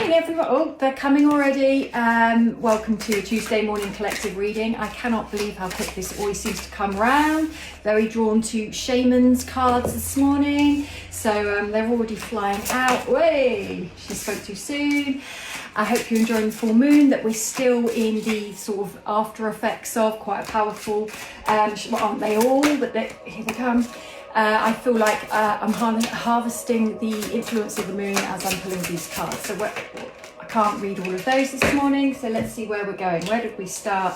morning, everyone. Oh, they're coming already. Welcome to Tuesday morning collective reading. I cannot believe how quick this always seems to come round. Very drawn to Shaman's cards this morning. So they're already flying out. Way, she spoke too soon. I hope you're enjoying the full moon, that we're still in the sort of after effects of quite a powerful, well, aren't they all, but here they come. I feel like I'm harvesting the influence of the moon as I'm pulling these cards. So I can't read all of those this morning. So let's see where we're going. Where did we start?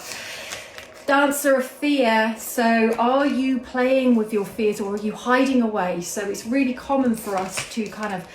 Dancer of fear. So are you playing with your fears, or are you hiding away? So it's really common for us to kind of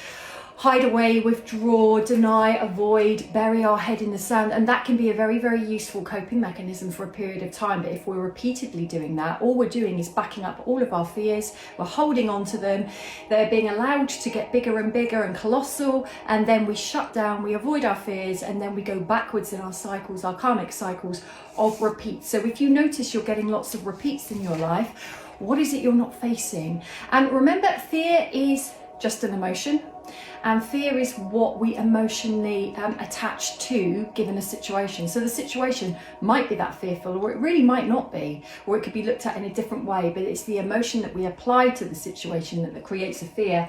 hide away, withdraw, deny, avoid, bury our head in the sand, and that can be a very, very useful coping mechanism for a period of time. But if we're repeatedly doing that, all we're doing is backing up all of our fears. We're holding on to them. They're being allowed to get bigger and bigger and colossal, and then we shut down, we avoid our fears, and then we go backwards in our cycles, our karmic cycles of repeat. So if you notice you're getting lots of repeats in your life, what is it you're not facing? And remember, fear is just an emotion. And fear is what we emotionally attach to given a situation. So the situation might be that fearful, or it really might not be, or it could be looked at in a different way, but it's the emotion that we apply to the situation that creates a fear.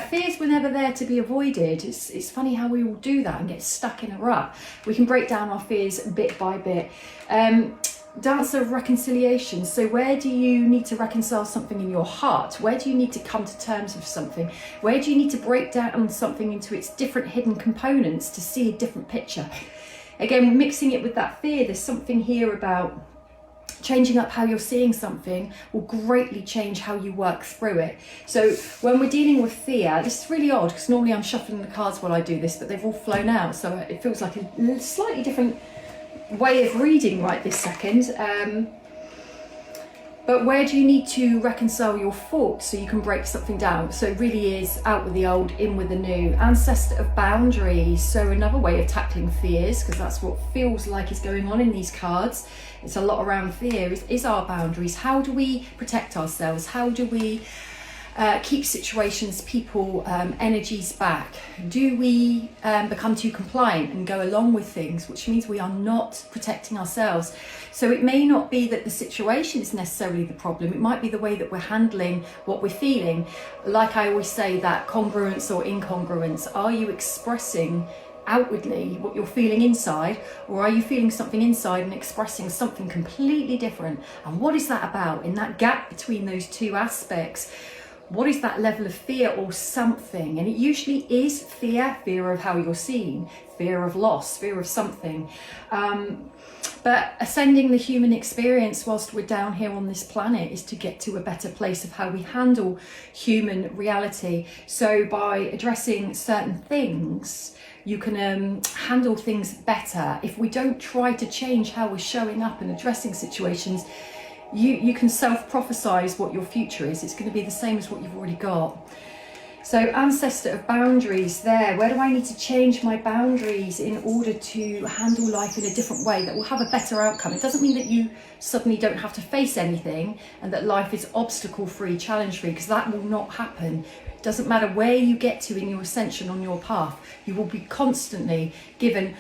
Fears were never there to be avoided. It's funny how we all do that and get stuck in a rut. We can break down our fears bit by bit. Dancer of reconciliation. So where do you need to reconcile something in your heart? Where do you need to come to terms with something? Where do you need to break down something into its different hidden components to see a different picture? Again, mixing it with that fear, there's something here about changing up how you're seeing something will greatly change how you work through it. So when we're dealing with fear, this is really odd because normally I'm shuffling the cards while I do this, but they've all flown out. So it feels like a slightly different way of reading right this second. But where do you need to reconcile your thoughts so you can break something down? So it really is out with the old, in with the new. Ancestor of boundaries. So another way of tackling fears, because that's what feels like is going on in these cards. It's a lot around fear, is our boundaries. How do we protect ourselves? How do we keep situations, people, energies back? Do we become too compliant and go along with things, which means we are not protecting ourselves? So it may not be that the situation is necessarily the problem. It might be the way that we're handling what we're feeling. Like I always say, that congruence or incongruence. Are you expressing outwardly what you're feeling inside, or are you feeling something inside and expressing something completely different? And what is that about? In that gap between those two aspects, what is that level of fear or something? And it usually is fear of how you're seen, fear of loss, fear of something. But ascending the human experience whilst we're down here on this planet is to get to a better place of how we handle human reality. So by addressing certain things, you can handle things better. If we don't try to change how we're showing up and addressing situations, you can self-prophesize what your future is. It's going to be the same as what you've already got. So ancestor of boundaries there. Where do I need to change my boundaries in order to handle life in a different way that will have a better outcome? It doesn't mean that you suddenly don't have to face anything and that life is obstacle-free, challenge-free, because that will not happen. It doesn't matter where you get to in your ascension on your path. You will be constantly given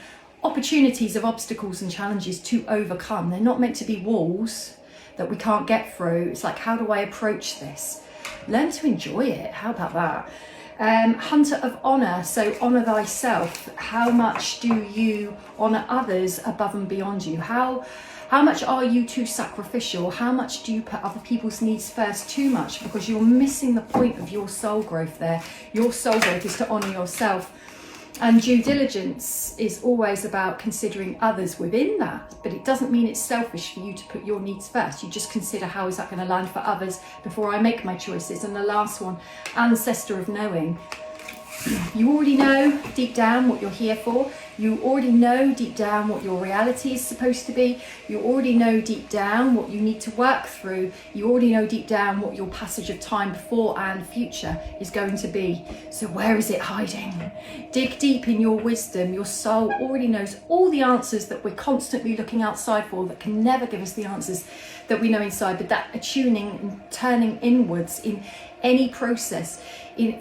opportunities of obstacles and challenges to overcome. They're not meant to be walls that we can't get through. It's like, how do I approach this? Learn to enjoy it. How about that? Hunter of honor. So honor thyself. How much do you honor others above and beyond you? How much are you too sacrificial? How much do you put other people's needs first? Too much, because you're missing the point of your soul growth there. Your soul growth is to honor yourself. And due diligence is always about considering others within that, but it doesn't mean it's selfish for you to put your needs first. You just consider, how is that going to land for others before I make my choices? And the last one, ancestor of knowing. You already know deep down what you're here for. You already know deep down what your reality is supposed to be. You already know deep down what you need to work through. You already know deep down what your passage of time before and future is going to be. So where is it hiding? Dig deep in your wisdom. Your soul already knows all the answers that we're constantly looking outside for, that can never give us the answers that we know inside. But that attuning and turning inwards in any process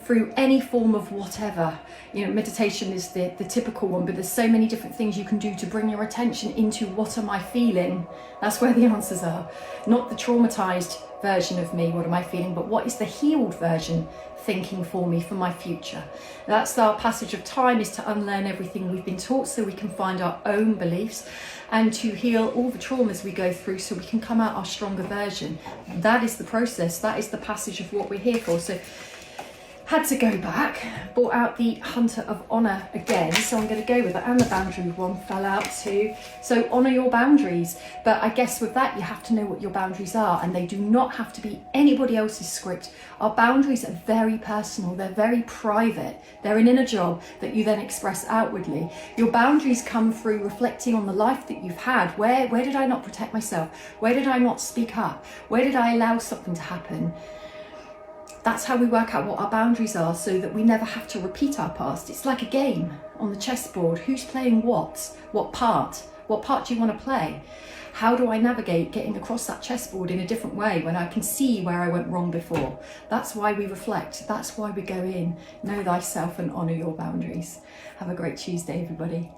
through any form of whatever. You know, meditation is the typical one, but there's so many different things you can do to bring your attention into what am I feeling. That's where the answers are. Not the traumatized version of me, what am I feeling, but what is the healed version thinking for me for my future. That's our passage of time, is to unlearn everything we've been taught so we can find our own beliefs, and to heal all the traumas we go through so we can come out our stronger version. That is the process, that is the passage of what we're here for. So had to go back, brought out the Hunter of Honour again, so I'm going to go with that, and the boundary one fell out too. So honour your boundaries, but I guess with that you have to know what your boundaries are, and they do not have to be anybody else's script. Our boundaries are very personal, they're very private, they're an inner job that you then express outwardly. Your boundaries come through reflecting on the life that you've had. Where did I not protect myself? Where did I not speak up? Where did I allow something to happen? That's how we work out what our boundaries are, so that we never have to repeat our past. It's like a game on the chessboard. Who's playing what? What part? What part do you want to play? How do I navigate getting across that chessboard in a different way when I can see where I went wrong before? That's why we reflect. That's why we go in. Know thyself and honour your boundaries. Have a great Tuesday, everybody.